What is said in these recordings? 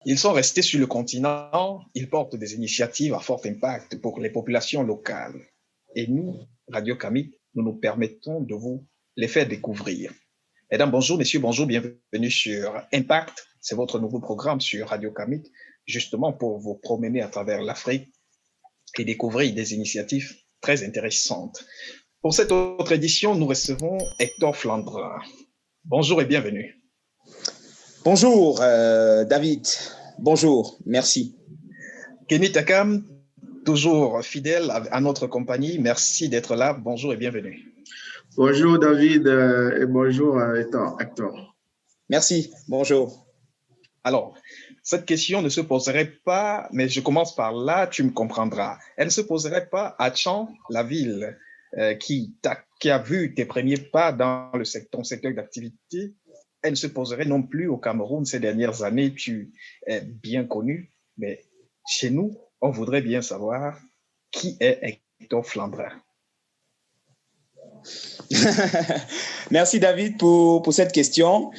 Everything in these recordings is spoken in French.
Ils sont restés sur le continent, ils portent des initiatives à fort impact pour les populations locales. Et nous, Radio Camille, nous nous permettons de vous les faire découvrir. Mesdames, bonjour, messieurs, bonjour, bienvenue sur Impact. C'est votre nouveau programme sur Radio Camille, justement pour vous promener à travers l'Afrique et découvrir des initiatives très intéressantes. Pour cette autre édition, nous recevons Hector Flandrin. Bonjour et bienvenue. Bonjour, David. Bonjour, merci. Kenny Takam, toujours fidèle à notre compagnie. Merci d'être là. Bonjour et bienvenue. Bonjour, David, et bonjour, Hector. Merci, bonjour. Alors, cette question ne se poserait pas, mais je commence par là, tu me comprendras. Elle ne se poserait pas à Tchang, la ville qui a vu tes premiers pas dans ton secteur d'activité. Elle ne se poserait non plus au Cameroun ces dernières années. Tu es bien connu, mais chez nous, on voudrait bien savoir qui est Hector Flandrin. Merci, David, pour cette question.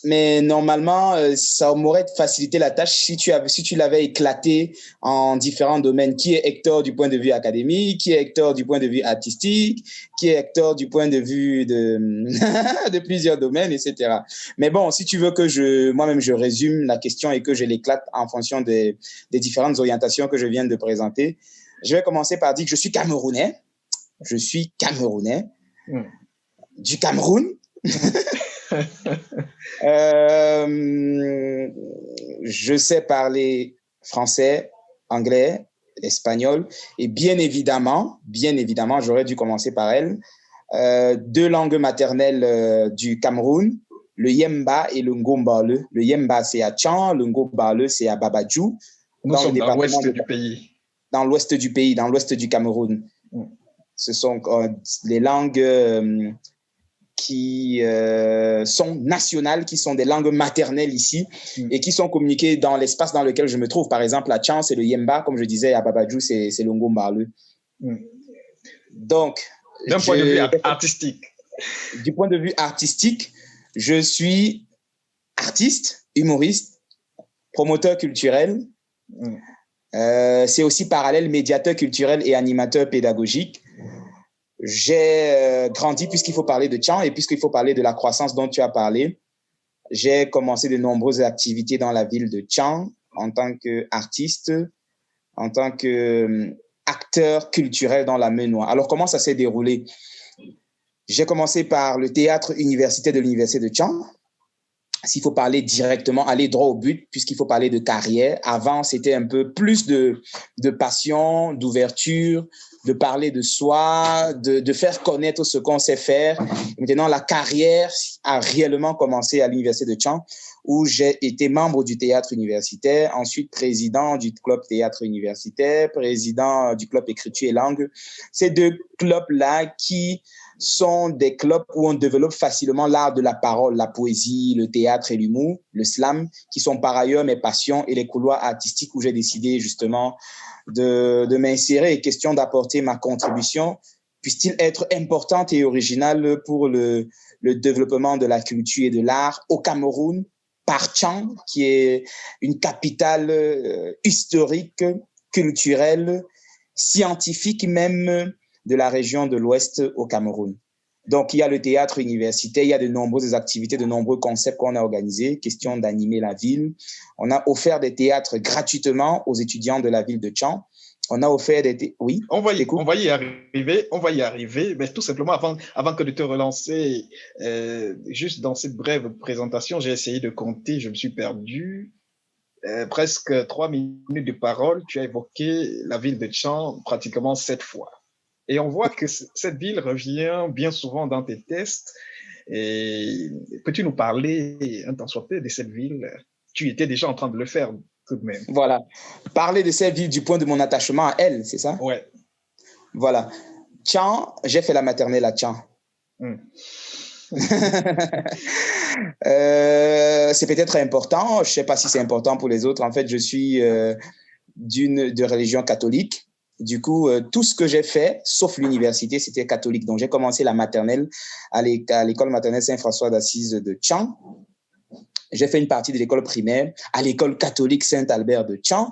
Mais normalement, ça m'aurait facilité la tâche si tu l'avais éclaté en différents domaines. Qui est Hector du point de vue académique? Qui est Hector du point de vue artistique? Qui est Hector du point de vue de plusieurs domaines, etc. Mais bon, si tu veux que moi-même je résume la question et que je l'éclate en fonction des différentes orientations que je viens de présenter, je vais commencer par dire que je suis Camerounais. Je suis Camerounais. Du Cameroun. Je sais parler français, anglais, espagnol et bien évidemment, j'aurais dû commencer par elle, deux langues maternelles du Cameroun, le Yemba et le Ngombaleu. Le Yemba, c'est à Tchang, le Ngombaleu, c'est à Babadjou. Nous sommes dans l'ouest du pays. Dans l'ouest du pays, dans l'ouest du Cameroun. Ce sont les langues qui sont nationales, qui sont des langues maternelles ici et qui sont communiquées dans l'espace dans lequel je me trouve. Par exemple, à Tchang, c'est le Yemba, comme je disais, à Babadjou, c'est le Ngombaleu. Donc, d'un point de vue artistique. Du point de vue artistique, je suis artiste, humoriste, promoteur culturel. C'est aussi parallèle médiateur culturel et animateur pédagogique. J'ai grandi, puisqu'il faut parler de Tchang et puisqu'il faut parler de la croissance dont tu as parlé. J'ai commencé de nombreuses activités dans la ville de Tchang en tant qu'artiste, en tant qu'acteur culturel dans la Menoie. Alors, comment ça s'est déroulé? J'ai commencé par le théâtre universitaire de l'université de Tchang. S'il faut parler directement, aller droit au but, puisqu'il faut parler de carrière. Avant, c'était un peu plus de passion, d'ouverture, de parler de soi, de faire connaître ce qu'on sait faire. Maintenant, la carrière a réellement commencé à l'université de Tchang, où j'ai été membre du théâtre universitaire, ensuite président du club théâtre universitaire, président du club écriture et langue. Ces deux clubs-là qui sont des clubs où on développe facilement l'art de la parole, la poésie, le théâtre et l'humour, le slam, qui sont par ailleurs mes passions et les couloirs artistiques où j'ai décidé justement de m'insérer et question d'apporter ma contribution, puisse-t-il être importante et originale pour le développement de la culture et de l'art au Cameroun, par Tchang, qui est une capitale historique, culturelle, scientifique même, de la région de l'Ouest au Cameroun. Donc, il y a le théâtre universitaire, il y a de nombreuses activités, de nombreux concepts qu'on a organisés, question d'animer la ville. On a offert des théâtres gratuitement aux étudiants de la ville de Tchang. On a offert des... Oui, on va y arriver, mais tout simplement, avant que de te relancer, juste dans cette brève présentation, j'ai essayé de compter, je me suis perdu. Presque 3 minutes de parole, tu as évoqué la ville de Tchang pratiquement 7 fois. Et on voit que cette ville revient bien souvent dans tes tests. Et peux-tu nous parler un tant soit peu de cette ville? Tu étais déjà en train de le faire tout de même. Voilà. Parler de cette ville du point de mon attachement à elle, c'est ça? Ouais. Voilà. Tchang, j'ai fait la maternelle à Tchang. C'est peut-être important. Je ne sais pas si c'est important pour les autres. En fait, je suis de religion catholique. Du coup, tout ce que j'ai fait, sauf l'université, c'était catholique. Donc, j'ai commencé la maternelle à l'école maternelle Saint-François d'Assise de Tchang. J'ai fait une partie de l'école primaire à l'école catholique Saint-Albert de Tchang,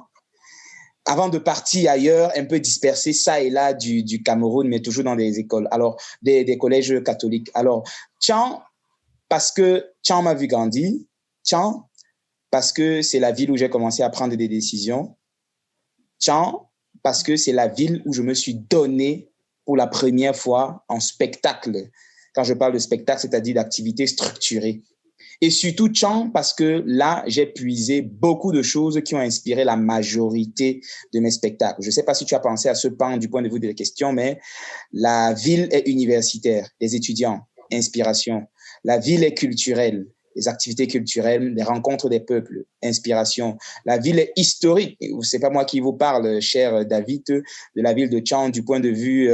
avant de partir ailleurs, un peu dispersé ça et là du Cameroun, mais toujours dans des écoles, alors des collèges catholiques. Alors, Tchang, parce que Tchang m'a vu grandir, Tchang, parce que c'est la ville où j'ai commencé à prendre des décisions, Tchang, parce que c'est la ville où je me suis donné pour la première fois en spectacle. Quand je parle de spectacle, c'est-à-dire d'activité structurée. Et surtout Tchang, parce que là, j'ai puisé beaucoup de choses qui ont inspiré la majorité de mes spectacles. Je ne sais pas si tu as pensé à ce pan du point de vue des questions, mais la ville est universitaire, les étudiants, inspiration. La ville est culturelle, les activités culturelles, les rencontres des peuples, inspiration. La ville est historique. Ce n'est pas moi qui vous parle, cher David, de la ville de Tchang du point de vue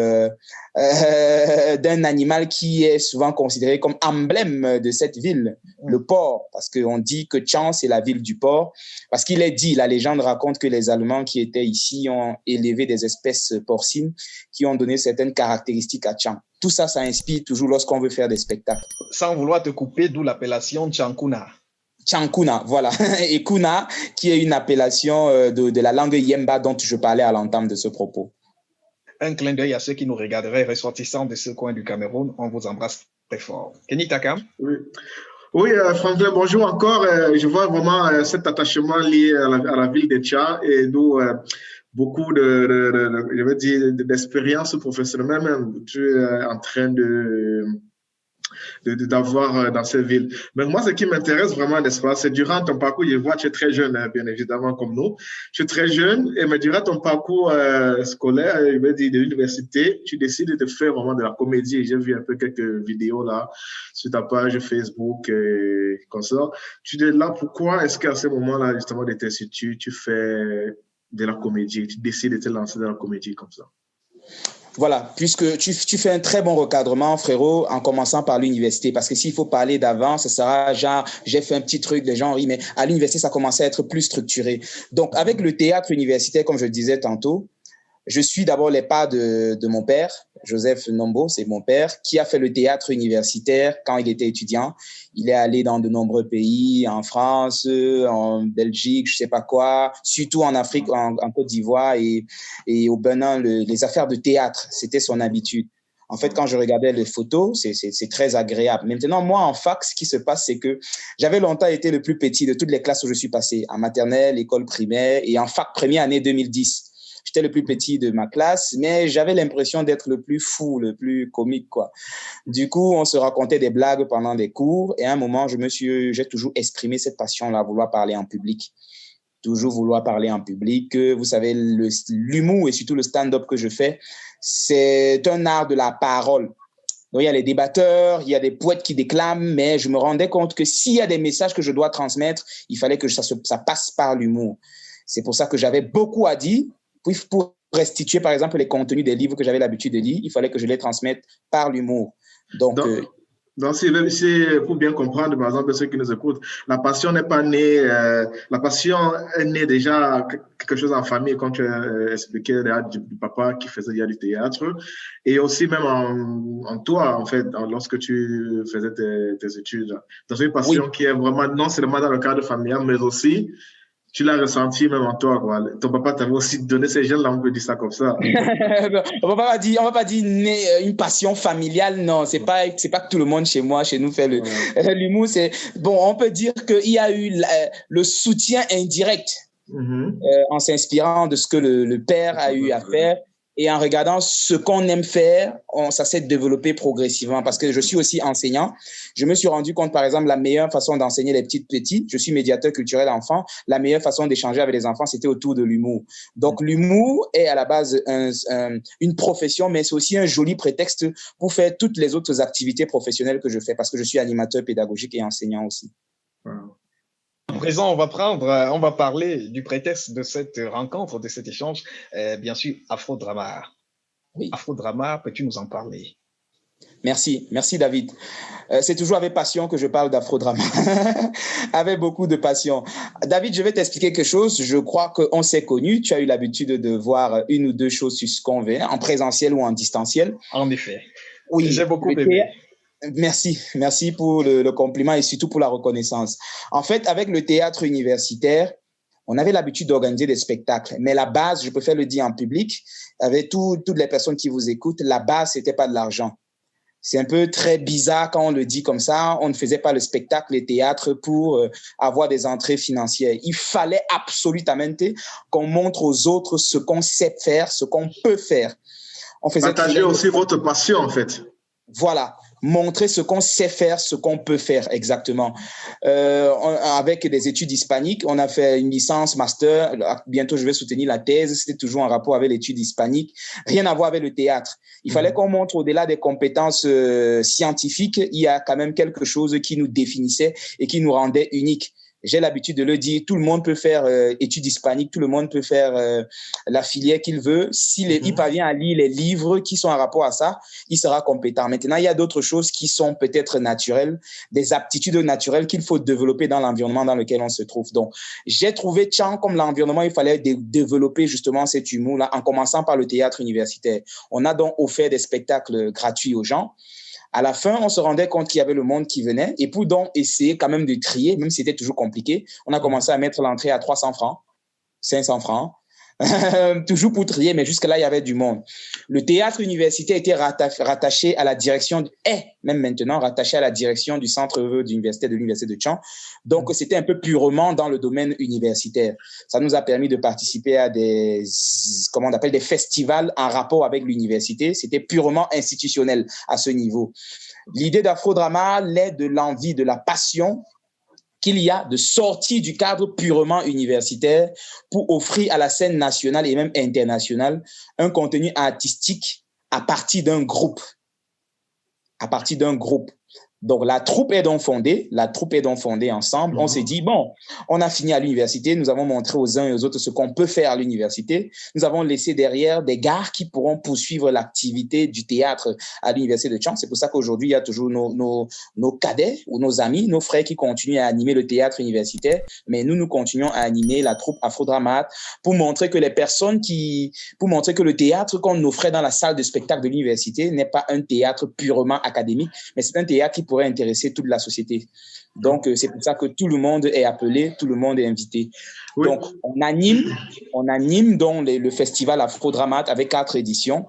d'un animal qui est souvent considéré comme emblème de cette ville, le porc, parce qu'on dit que Tchang, c'est la ville du porc, parce qu'il est dit, la légende raconte que les Allemands qui étaient ici ont élevé des espèces porcines qui ont donné certaines caractéristiques à Tchang. Tout ça, ça inspire toujours lorsqu'on veut faire des spectacles. Sans vouloir te couper, d'où l'appellation Tchankuna. Tchankuna, voilà. Et Kuna, qui est une appellation de la langue Yemba dont je parlais à l'entame de ce propos. Un clin d'œil à ceux qui nous regarderaient ressortissants de ce coin du Cameroun. On vous embrasse très fort. Kenny Takam. Oui, Franklin, bonjour encore. Je vois vraiment cet attachement lié à la ville de Tchang et d'où beaucoup je veux dire, d'expérience professionnelle même. Tu es en train d'avoir dans cette ville. Mais moi, ce qui m'intéresse vraiment, n'est-ce pas, c'est durant ton parcours, je vois que tu es très jeune, bien évidemment, comme nous. Tu es très jeune, mais durant ton parcours scolaire, je veux dire, de l'université, tu décides de faire vraiment de la comédie. J'ai vu un peu quelques vidéos là, sur ta page Facebook, comme ça. Tu es là, pourquoi est-ce qu'à ce moment-là, justement, de tes études, tu fais de la comédie, tu décides de te lancer dans la comédie comme ça? Voilà, puisque tu fais un très bon recadrement, frérot, en commençant par l'université. Parce que s'il faut parler d'avant, ce sera genre, j'ai fait un petit truc, les gens rient, mais à l'université, ça commençait à être plus structuré. Donc, avec le théâtre universitaire, comme je le disais tantôt, je suis d'abord les pas de mon père, Joseph Nombo, c'est mon père, qui a fait le théâtre universitaire quand il était étudiant. Il est allé dans de nombreux pays, en France, en Belgique, je sais pas quoi, surtout en Afrique, en Côte d'Ivoire et au Bénin, les affaires de théâtre, c'était son habitude. En fait, quand je regardais les photos, c'est très agréable. Maintenant, moi, en fac, ce qui se passe, c'est que j'avais longtemps été le plus petit de toutes les classes où je suis passé, en maternelle, école primaire et en fac première année 2010. J'étais le plus petit de ma classe, mais j'avais l'impression d'être le plus fou, le plus comique, quoi. Du coup, on se racontait des blagues pendant des cours et à un moment, j'ai toujours exprimé cette passion-là, vouloir parler en public. Toujours vouloir parler en public. Vous savez, l'humour et surtout le stand-up que je fais, c'est un art de la parole. Donc, il y a les débatteurs, il y a des poètes qui déclament, mais je me rendais compte que s'il y a des messages que je dois transmettre, il fallait que ça passe par l'humour. C'est pour ça que j'avais beaucoup à dire. Pour restituer, par exemple, les contenus des livres que j'avais l'habitude de lire, il fallait que je les transmette par l'humour. Donc c'est pour bien comprendre, par exemple, ceux qui nous écoutent, la passion n'est pas née, la passion est née déjà quelque chose en famille, comme tu as expliqué, du papa qui faisait déjà du théâtre, et aussi même en toi, en fait, lorsque tu faisais tes études. Dans une passion qui est vraiment non seulement dans le cadre familial, mais aussi tu l'as ressenti même en toi, quoi. Ton papa t'avait aussi donné ces gènes-là, on peut dire ça comme ça. on va pas dire une passion familiale, non. C'est pas que tout le monde chez nous fait l'humour. On peut dire qu'il y a eu le soutien indirect en s'inspirant de ce que le père a eu à faire. Et en regardant ce qu'on aime faire, ça s'est développé progressivement. Parce que je suis aussi enseignant. Je me suis rendu compte, par exemple, la meilleure façon d'enseigner les petits, je suis médiateur culturel enfant, la meilleure façon d'échanger avec les enfants, c'était autour de l'humour. Donc, l'humour est à la base une profession, mais c'est aussi un joli prétexte pour faire toutes les autres activités professionnelles que je fais, parce que je suis animateur pédagogique et enseignant aussi. À présent, on va parler du prétexte de cette rencontre, de cet échange, bien sûr, Afro-Drama. Oui. Afro-Drama, peux-tu nous en parler? Merci David. C'est toujours avec passion que je parle d'Afro-Drama, avec beaucoup de passion. David, je vais t'expliquer quelque chose. Je crois qu'on s'est connus. Tu as eu l'habitude de voir une ou deux choses sur ce qu'on fait, en présentiel ou en distanciel. En effet. Oui, j'ai beaucoup aimé. Merci pour le compliment et surtout pour la reconnaissance. En fait, avec le théâtre universitaire, on avait l'habitude d'organiser des spectacles. Mais la base, je préfère le dire en public, avec toutes les personnes qui vous écoutent, la base, c'était pas de l'argent. C'est un peu très bizarre quand on le dit comme ça. On ne faisait pas le spectacle, le théâtre pour avoir des entrées financières. Il fallait absolument qu'on montre aux autres ce qu'on sait faire, ce qu'on peut faire. On faisait partager aussi votre passion, en fait. Voilà, montrer ce qu'on sait faire, ce qu'on peut faire exactement. Avec des études hispaniques, on a fait une licence, master. Bientôt, je vais soutenir la thèse. C'était toujours en rapport avec l'étude hispanique. Rien à voir avec le théâtre. Il fallait qu'on montre au-delà des compétences scientifiques, il y a quand même quelque chose qui nous définissait et qui nous rendait uniques. J'ai l'habitude de le dire, tout le monde peut faire études hispaniques, tout le monde peut faire la filière qu'il veut. Il parvient à lire les livres qui sont en rapport à ça, il sera compétent. Maintenant, il y a d'autres choses qui sont peut-être naturelles, des aptitudes naturelles qu'il faut développer dans l'environnement dans lequel on se trouve. Donc, j'ai trouvé Tchang comme l'environnement, il fallait développer justement cet humour-là en commençant par le théâtre universitaire. On a donc offert des spectacles gratuits aux gens. À la fin, on se rendait compte qu'il y avait le monde qui venait. Et pour donc essayer quand même de trier, même si c'était toujours compliqué, on a commencé à mettre l'entrée à 300 francs, 500 francs, toujours pour trier, mais jusque-là, il y avait du monde. Le théâtre universitaire était rattaché à la direction, même maintenant, rattaché à la direction du centre d'université de l'université de Tchang. Donc, c'était un peu purement dans le domaine universitaire. Ça nous a permis de participer à des festivals en rapport avec l'université. C'était purement institutionnel à ce niveau. L'idée d'Afro-Drama l'est de l'envie, de la passion qu'il y a de sortir du cadre purement universitaire pour offrir à la scène nationale et même internationale un contenu artistique à partir d'un groupe. Donc, la troupe est donc fondée ensemble. On s'est dit, bon, on a fini à l'université, nous avons montré aux uns et aux autres ce qu'on peut faire à l'université. Nous avons laissé derrière des gars qui pourront poursuivre l'activité du théâtre à l'université de Tchang. C'est pour ça qu'aujourd'hui, il y a toujours nos cadets ou nos amis, nos frères qui continuent à animer le théâtre universitaire. Mais nous continuons à animer la troupe Afro-Drama pour montrer que le théâtre qu'on offrait dans la salle de spectacle de l'université n'est pas un théâtre purement académique, mais c'est un théâtre qui pourrait intéresser toute la société. Donc, c'est pour ça que tout le monde est appelé, tout le monde est invité. Oui. Donc, on anime donc le festival Afro-Drama avec 4 éditions.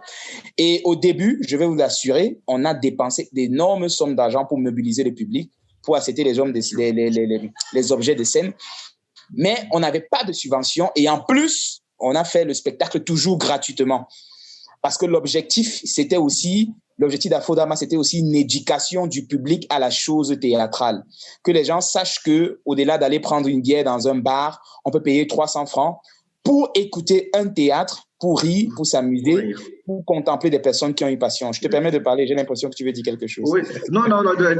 Et au début, je vais vous l'assurer, on a dépensé d'énormes sommes d'argent pour mobiliser le public, pour accepter les objets de scène. Mais on n'avait pas de subvention et en plus, on a fait le spectacle toujours gratuitement. Parce que l'objectif d'Afro-Drama, c'était aussi une éducation du public à la chose théâtrale. Que les gens sachent qu'au-delà d'aller prendre une bière dans un bar, on peut payer 300 francs pour écouter un théâtre, pour rire, pour s'amuser, pour contempler des personnes qui ont une passion. Je te permets de parler, j'ai l'impression que tu veux dire quelque chose. Oui, non,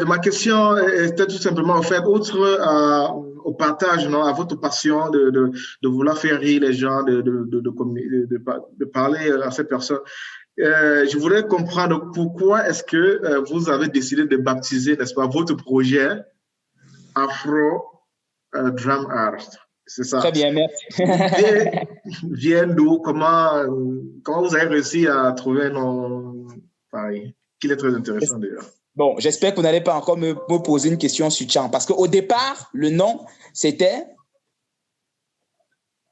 ma question était tout simplement, en fait, au partage, à votre passion de vouloir faire rire les gens, de parler à ces personnes. Je voudrais comprendre pourquoi est-ce que vous avez décidé de baptiser, n'est-ce pas, votre projet Afro Drum Art. C'est ça. Très bien, merci. Vient d'où? Comment vous avez réussi à trouver un nom pareil, qui est très intéressant d'ailleurs. Bon, j'espère que vous n'allez pas encore me poser une question sur Tchang, parce qu'au départ, le nom, c'était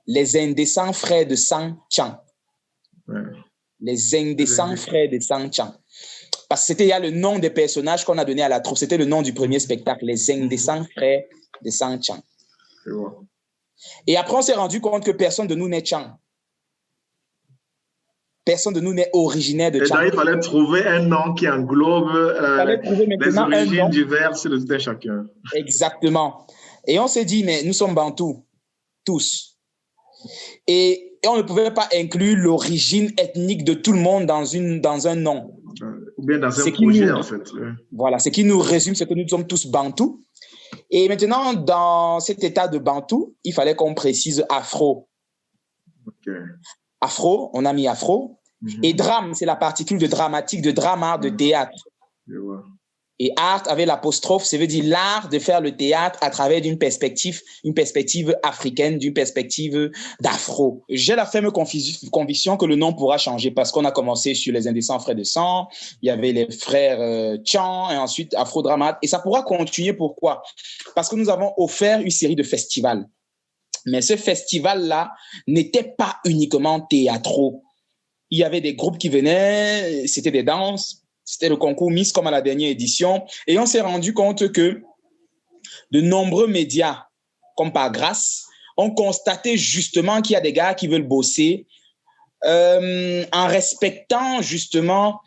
les indécents frères de sang Tchang. Ouais. Les indécents frères de sang Tchang. Parce que il y a le nom des personnages qu'on a donné à la troupe. C'était le nom du premier spectacle, les indécents frères de sang Tchang. Et après, on s'est rendu compte que personne de nous n'est Tchang. Personne de nous n'est originaire de Tchang. Et là, il fallait trouver un nom qui englobe les origines diverses de tout un chacun. Exactement. Et on s'est dit, mais nous sommes bantous, tous. Et on ne pouvait pas inclure l'origine ethnique de tout le monde dans un nom. Ou bien dans un projet, en fait. Voilà, ce qui nous résume, c'est que nous sommes tous bantous. Et maintenant, dans cet état de bantou, il fallait qu'on précise afro. Okay. Afro, on a mis afro. Et drame, c'est la particule de dramatique, de drama, de théâtre. Je vois. Et art avec l'apostrophe, ça veut dire l'art de faire le théâtre à travers une perspective africaine, d'une perspective d'afro. J'ai la ferme conviction que le nom pourra changer parce qu'on a commencé sur les Indécents Frères de Sang, il y avait les frères Tchang et ensuite Afro-Dramat. Et ça pourra continuer. Pourquoi? Parce que nous avons offert une série de festivals. Mais ce festival-là n'était pas uniquement théâtraux. Il y avait des groupes qui venaient, c'était des danses, c'était le concours Miss comme à la dernière édition. Et on s'est rendu compte que de nombreux médias, comme par grâce, ont constaté justement qu'il y a des gars qui veulent bosser en respectant justement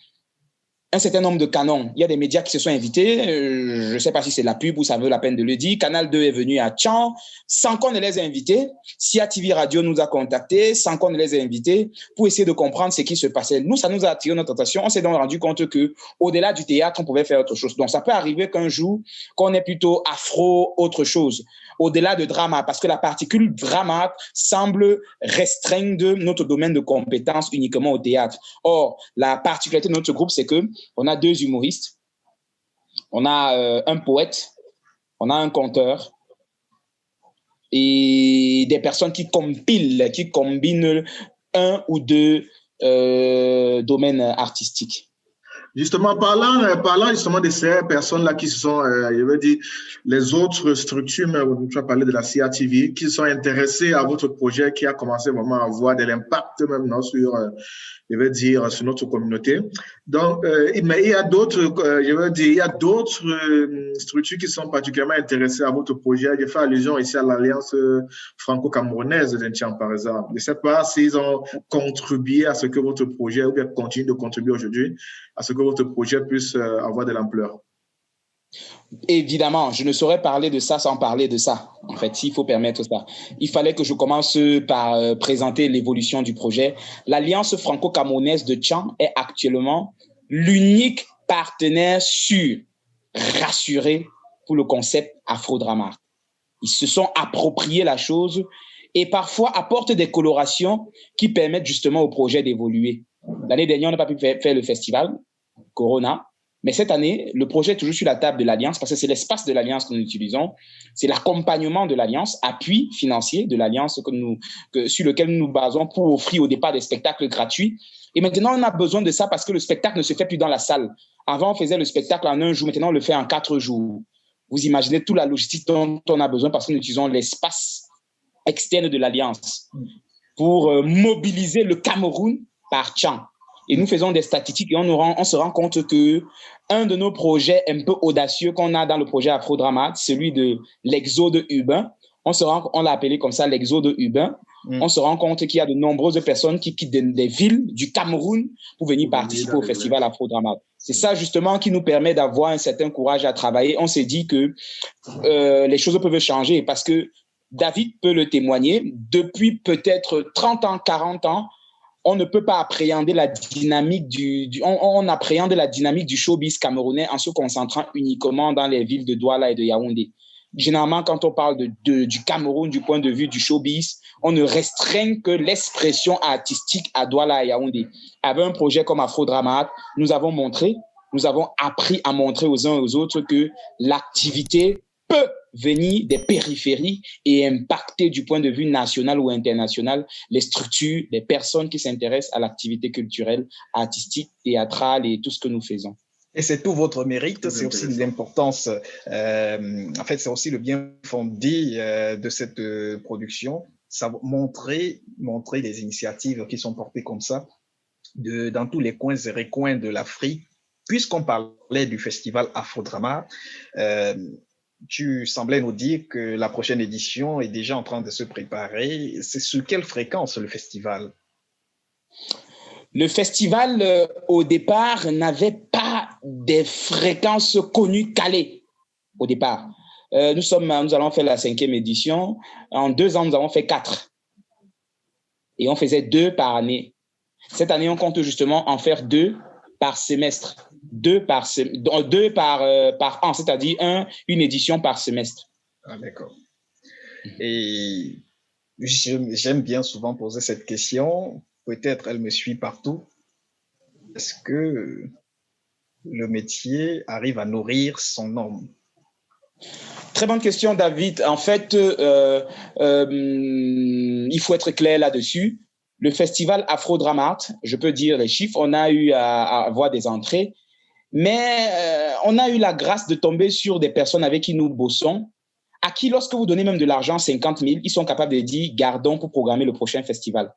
un certain nombre de canons. Il y a des médias qui se sont invités. Je ne sais pas si c'est la pub ou ça vaut la peine de le dire. Canal 2 est venu à Tchang sans qu'on ne les ait invités. Sia TV Radio nous a contactés sans qu'on ne les ait invités pour essayer de comprendre ce qui se passait. Nous, ça nous a attiré notre attention. On s'est donc rendu compte qu'au-delà du théâtre, on pouvait faire autre chose. Donc, ça peut arriver qu'un jour, qu'on ait plutôt afro, autre chose, au-delà de drama, parce que la particule drama semble restreindre notre domaine de compétences uniquement au théâtre. Or, la particularité de notre groupe, c'est que on a 2 humoristes, on a un poète, on a un conteur et des personnes qui compilent, qui combinent 1 ou 2 domaines artistiques. Justement, parlant justement de ces personnes-là qui sont, je veux dire, les autres structures, tu as parlé de la CIATV, qui sont intéressées à votre projet, qui a commencé vraiment à avoir de l'impact même non, sur, je veux dire, sur notre communauté. Donc, mais il y a d'autres, je veux dire, il y a d'autres structures qui sont particulièrement intéressées à votre projet. Je fais allusion ici à l'Alliance franco-camerounaise d'Intian, par exemple. Je ne sais pas s'ils ont contribué à ce que votre projet, ou bien continuent de contribuer aujourd'hui, à ce que votre projet puisse avoir de l'ampleur. Évidemment, je ne saurais parler de ça sans parler de ça. En fait, il faut permettre ça. Il fallait que je commence par présenter l'évolution du projet. L'Alliance franco-camerounaise de Tchang est actuellement l'unique partenaire sûr, rassuré pour le concept Afro-Drama. Ils se sont appropriés la chose et parfois apportent des colorations qui permettent justement au projet d'évoluer. L'année dernière, on n'a pas pu faire le festival, Corona. Mais cette année, le projet est toujours sur la table de l'Alliance parce que c'est l'espace de l'Alliance que nous utilisons. C'est l'accompagnement de l'Alliance, appui financier de l'Alliance sur lequel nous nous basons pour offrir au départ des spectacles gratuits. Et maintenant, on a besoin de ça parce que le spectacle ne se fait plus dans la salle. Avant, on faisait le spectacle en 1 jour. Maintenant, on le fait en 4 jours. Vous imaginez toute la logistique dont on a besoin parce que nous utilisons l'espace externe de l'Alliance pour mobiliser le Cameroun par Tchang. Et nous faisons des statistiques et on se rend compte que un de nos projets un peu audacieux qu'on a dans le projet Afro-Dramat, celui de l'exode urbain, on l'a appelé comme ça l'exode urbain. On se rend compte qu'il y a de nombreuses personnes qui quittent des villes du Cameroun pour venir participer au festival Afro-Dramat. C'est ça justement qui nous permet d'avoir un certain courage à travailler. On s'est dit que les choses peuvent changer parce que David peut le témoigner. Depuis peut-être 30 ans, 40 ans, on ne peut pas appréhender la dynamique on appréhende la dynamique du showbiz camerounais en se concentrant uniquement dans les villes de Douala et de Yaoundé. Généralement, quand on parle du Cameroun du point de vue du showbiz, on ne restreint que l'expression artistique à Douala et Yaoundé. Avec un projet comme Afro-Dramat, nous avons appris à montrer aux uns et aux autres que l'activité peut venir des périphéries et impacter du point de vue national ou international les structures, les personnes qui s'intéressent à l'activité culturelle, artistique, théâtrale et tout ce que nous faisons. Et c'est tout votre mérite, c'est aussi l'importance, en fait, c'est aussi le bien fondé de cette production, ça montrer des initiatives qui sont portées comme ça dans tous les coins et recoins de l'Afrique. Puisqu'on parlait du festival Afro-Drama, tu semblais nous dire que la prochaine édition est déjà en train de se préparer. C'est sur quelle fréquence le festival? Le festival, au départ, n'avait pas des fréquences connues calées au départ. Nous allons faire la 5e édition. En 2 ans, nous avons fait 4. Et on faisait 2 par année. Cette année, on compte justement en faire 2 par semestre. 2 par an, c'est-à-dire une édition par semestre. Ah, d'accord. Et j'aime bien souvent poser cette question. Peut-être elle me suit partout. Est-ce que le métier arrive à nourrir son homme? Très bonne question, David. En fait, il faut être clair là-dessus. Le festival Afro-Dramat, je peux dire les chiffres, on a eu à avoir des entrées, mais on a eu la grâce de tomber sur des personnes avec qui nous bossons, à qui, lorsque vous donnez même de l'argent, 50 000, ils sont capables de dire, gardons pour programmer le prochain festival.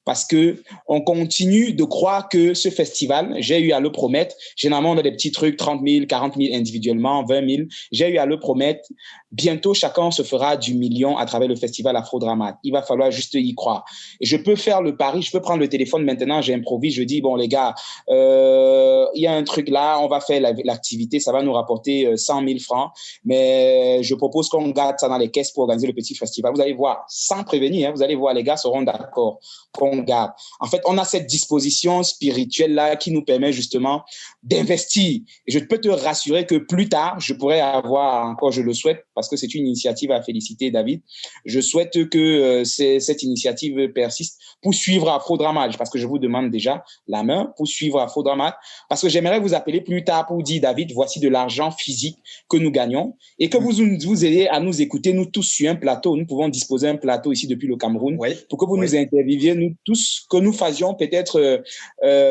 Parce qu'on continue de croire que ce festival, j'ai eu à le promettre, généralement on a des petits trucs, 30 000, 40 000 individuellement, 20 000, j'ai eu à le promettre, bientôt chacun se fera du million à travers le festival Afro-Dramat. Il va falloir juste y croire. Et je peux faire le pari, je peux prendre le téléphone maintenant, j'improvise, je dis, bon les gars, il y a un truc là, on va faire l'activité, ça va nous rapporter 100 000 francs, mais je propose qu'on garde ça dans les caisses pour organiser le petit festival. Vous allez voir, sans prévenir, hein, vous allez voir, les gars seront d'accord qu'on garde. En fait, on a cette disposition spirituelle-là qui nous permet justement d'investir. Et je peux te rassurer que plus tard, je pourrais avoir, encore je le souhaite, parce que c'est une initiative à féliciter, David, je souhaite que cette initiative persiste pour suivre Afro-Dramat, parce que je vous demande déjà la main pour suivre Afro-Dramat, parce que j'aimerais vous appeler plus tard pour dire, David, voici de l'argent physique que nous gagnons et que vous ayez à nous écouter, nous tous sur un plateau. Nous pouvons disposer d'un plateau ici depuis le Cameroun pour que vous nous interviewiez, nous tous, que nous faisions peut-être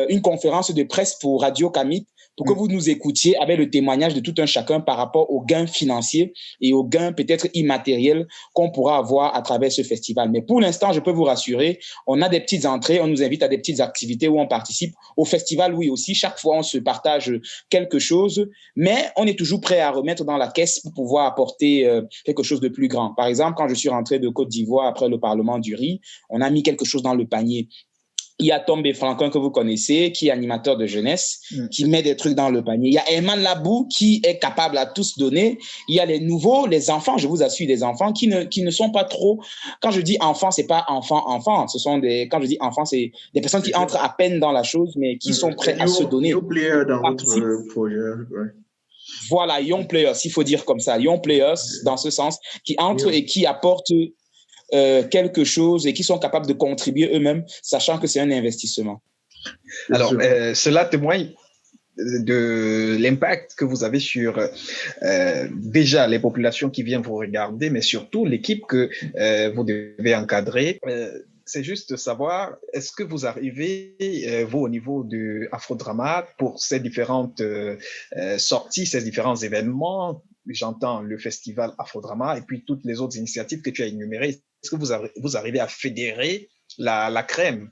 une conférence de presse pour Radio Kamit, pour que vous nous écoutiez avec le témoignage de tout un chacun par rapport aux gains financiers et aux gains peut-être immatériels qu'on pourra avoir à travers ce festival. Mais pour l'instant, je peux vous rassurer, on a des petites entrées, on nous invite à des petites activités où on participe. Au festival, oui aussi, chaque fois on se partage quelque chose, mais on est toujours prêt à remettre dans la caisse pour pouvoir apporter quelque chose de plus grand. Par exemple, quand je suis rentré de Côte d'Ivoire après le Parlement du riz, on a mis quelque chose dans le panier. Il y a Tombé Franklin que vous connaissez, qui est animateur de jeunesse, qui met des trucs dans le panier. Il y a Herman Labou qui est capable à tous donner. Il y a les nouveaux, les enfants, je vous assure, des enfants qui ne sont pas trop... Quand je dis enfants, c'est pas enfants. Ce sont des... Quand je dis enfants, c'est des personnes qui entrent à peine dans la chose, mais qui sont prêts à se donner. Young Players dans votre projet. Voilà, Young Players, il faut dire comme ça. Young Players, dans ce sens, qui entrent et qui apportent... quelque chose et qui sont capables de contribuer eux-mêmes, sachant que c'est un investissement. Alors, cela témoigne de l'impact que vous avez sur déjà les populations qui viennent vous regarder, mais surtout l'équipe que vous devez encadrer. C'est juste savoir, est-ce que vous arrivez, vous, au niveau de Afro-Dramat, pour ces différentes sorties, ces différents événements, j'entends le festival Afro-Dramat et puis toutes les autres initiatives que tu as énumérées, est-ce que vous arrivez à fédérer la crème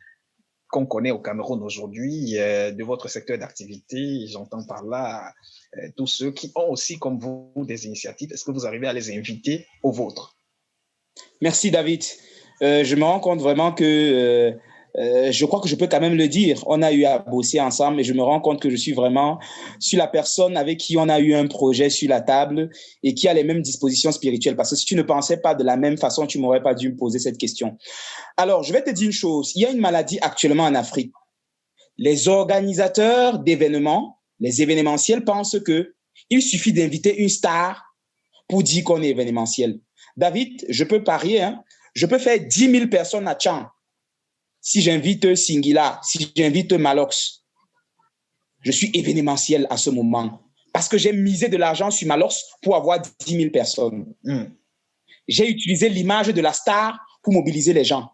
qu'on connaît au Cameroun aujourd'hui de votre secteur d'activité? J'entends par là tous ceux qui ont aussi, comme vous, des initiatives. Est-ce que vous arrivez à les inviter aux vôtres? Merci, David. Je me rends compte vraiment que je crois que je peux quand même le dire. On a eu à bosser ensemble et je me rends compte que je suis vraiment sur la personne avec qui on a eu un projet sur la table et qui a les mêmes dispositions spirituelles. Parce que si tu ne pensais pas de la même façon, tu m'aurais pas dû me poser cette question. Alors, je vais te dire une chose. Il y a une maladie actuellement en Afrique. Les organisateurs d'événements, les événementiels pensent que il suffit d'inviter une star pour dire qu'on est événementiel. David, je peux parier, hein, je peux faire 10 000 personnes à Tchang. Si j'invite Singila, si j'invite Malox, je suis événementiel à ce moment. Parce que j'ai misé de l'argent sur Malox pour avoir 10 000 personnes. J'ai utilisé l'image de la star pour mobiliser les gens.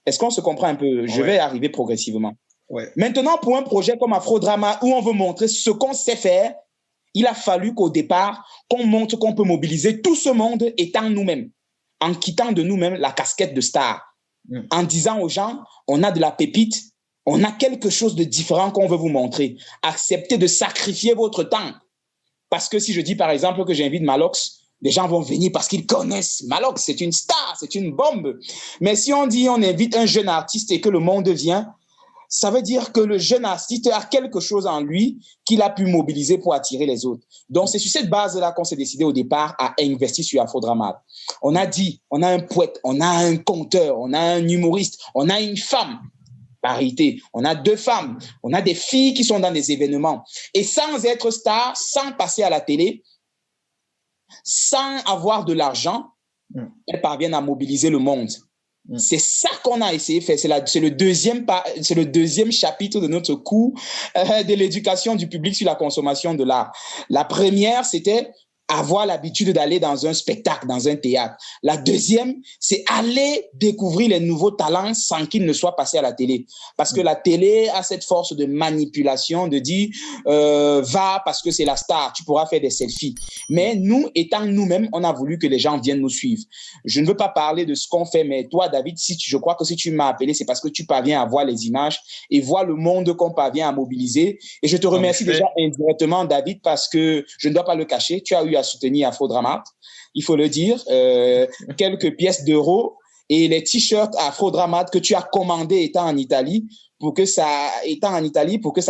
Est-ce qu'on se comprend un peu? Je vais arriver progressivement. Maintenant, pour un projet comme Afro-Dramat, où on veut montrer ce qu'on sait faire, il a fallu qu'au départ, qu'on montre qu'on peut mobiliser tout ce monde étant nous-mêmes, en quittant de nous-mêmes la casquette de star. En disant aux gens, on a de la pépite, on a quelque chose de différent qu'on veut vous montrer. Acceptez de sacrifier votre temps. Parce que si je dis par exemple que j'invite Malox, les gens vont venir parce qu'ils connaissent Malox, c'est une star, c'est une bombe. Mais si on dit on invite un jeune artiste et que le monde vient, ça veut dire que le jeune artiste a quelque chose en lui qu'il a pu mobiliser pour attirer les autres. Donc, c'est sur cette base-là qu'on s'est décidé au départ à investir sur Afro-Dramat. On a dit, on a un poète, on a un conteur, on a un humoriste, on a une femme, parité, on a 2 femmes, on a des filles qui sont dans des événements. Et sans être star, sans passer à la télé, sans avoir de l'argent, elles parviennent à mobiliser le monde. C'est ça qu'on a essayé de faire. C'est le deuxième chapitre de notre cours de l'éducation du public sur la consommation de l'art. La première, c'était avoir l'habitude d'aller dans un spectacle, dans un théâtre. La deuxième, c'est aller découvrir les nouveaux talents sans qu'ils ne soient passés à la télé. Parce que la télé a cette force de manipulation, de dire va parce que c'est la star, tu pourras faire des selfies. Mais nous, étant nous-mêmes, on a voulu que les gens viennent nous suivre. Je ne veux pas parler de ce qu'on fait, mais toi, David, je crois que si tu m'as appelé, c'est parce que tu parviens à voir les images et voir le monde qu'on parvient à mobiliser. Et je te remercie déjà indirectement, David, parce que je ne dois pas le cacher, tu as eu à soutenir Afrodramat, il faut le dire, quelques pièces d'euros et les t-shirts Afrodramat que tu as commandés étant en Italie pour que ça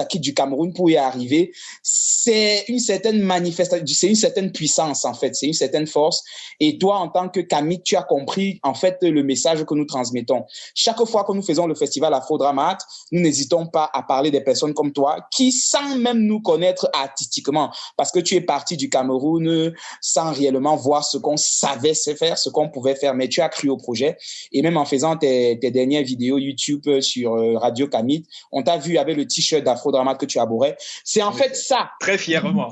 quitte du Cameroun pour y arriver. C'est une certaine manifestation, c'est une certaine puissance en fait, c'est une certaine force. Et toi, en tant que Camille, tu as compris en fait le message que nous transmettons. Chaque fois que nous faisons le festival Afrodramat, nous n'hésitons pas à parler des personnes comme toi qui, sans même nous connaître artistiquement, parce que tu es parti du Cameroun sans réellement voir ce qu'on savait faire, ce qu'on pouvait faire, mais tu as cru au projet. Et même en faisant tes dernières vidéos YouTube sur Radio Camille, on t'a vu avec le t-shirt d'Afrodramat que tu arborais. C'est en fait ça. Très fièrement.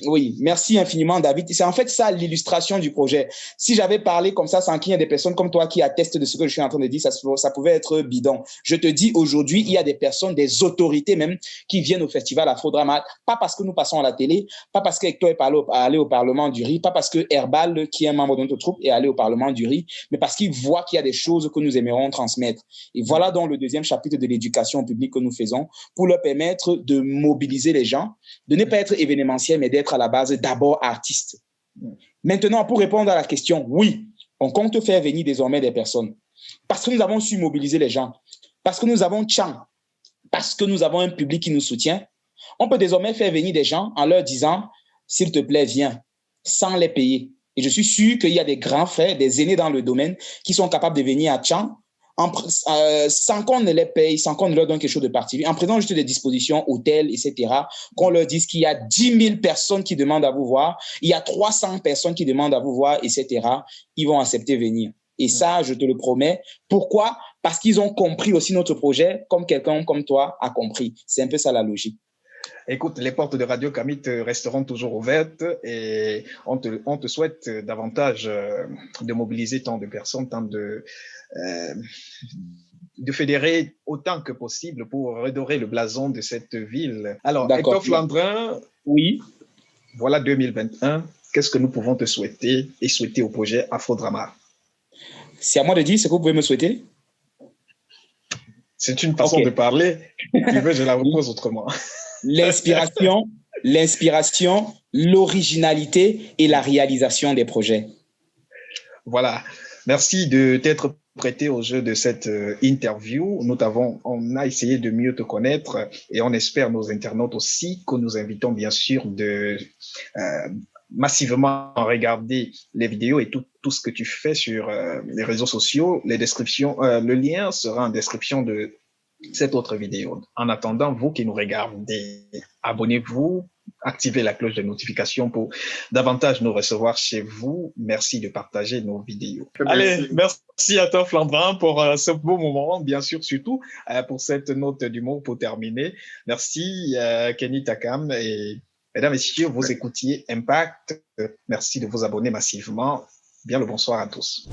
Oui, merci infiniment, David. C'est en fait ça l'illustration du projet. Si j'avais parlé comme ça sans qu'il y ait des personnes comme toi qui attestent de ce que je suis en train de dire, ça pouvait être bidon. Je te dis aujourd'hui, il y a des personnes, des autorités même, qui viennent au festival Afrodramat, pas parce que nous passons à la télé, pas parce qu'Hector est allé au Parlement du Riz, pas parce que Herbal, qui est un membre de notre troupe, est allé au Parlement du Riz, mais parce qu'ils voient qu'il y a des choses que nous aimerons transmettre. Et voilà donc le deuxième chapitre de l'éducation publique que nous faisons pour leur permettre de mobiliser les gens, de ne pas être événementiel, mais d'être à la base d'abord artiste. Maintenant, pour répondre à la question, oui, on compte faire venir désormais des personnes parce que nous avons su mobiliser les gens, parce que nous avons Tchang, parce que nous avons un public qui nous soutient. On peut désormais faire venir des gens en leur disant, s'il te plaît, viens, sans les payer. Et je suis sûr qu'il y a des grands frères, des aînés dans le domaine qui sont capables de venir à Tchang sans qu'on ne les paye, sans qu'on ne leur donne quelque chose de particulier, en prenant juste des dispositions, hôtels, etc., qu'on leur dise qu'il y a 10 000 personnes qui demandent à vous voir, il y a 300 personnes qui demandent à vous voir, etc., ils vont accepter venir. Et ça, je te le promets. Pourquoi? Parce qu'ils ont compris aussi notre projet, comme quelqu'un comme toi a compris. C'est un peu ça la logique. Écoute, les portes de Radio Camille resteront toujours ouvertes et on te souhaite davantage de mobiliser tant de personnes, tant de fédérer autant que possible pour redorer le blason de cette ville. Alors, Hector Flandrin, oui. Voilà 2021. Qu'est-ce que nous pouvons te souhaiter et souhaiter au projet Afrodramat? C'est à moi de dire ce que vous pouvez me souhaiter. C'est une façon de parler. Tu veux, je la repose autrement. L'inspiration, l'originalité et la réalisation des projets. Voilà. Merci de t'être prêté au jeu de cette interview. On a essayé de mieux te connaître et on espère, nos internautes aussi, que nous invitons bien sûr de massivement regarder les vidéos et tout ce que tu fais sur les réseaux sociaux. Les descriptions, le lien sera en description de cette autre vidéo. En attendant, vous qui nous regardez, abonnez-vous, activez la cloche de notification pour davantage nous recevoir chez vous. Merci de partager nos vidéos. Allez, merci à toi Flandrin pour ce beau moment, bien sûr, surtout pour cette note d'humour pour terminer. Merci Kenny Takam et mesdames et messieurs, vous écoutiez Impact. Merci de vous abonner massivement. Bien le bonsoir à tous.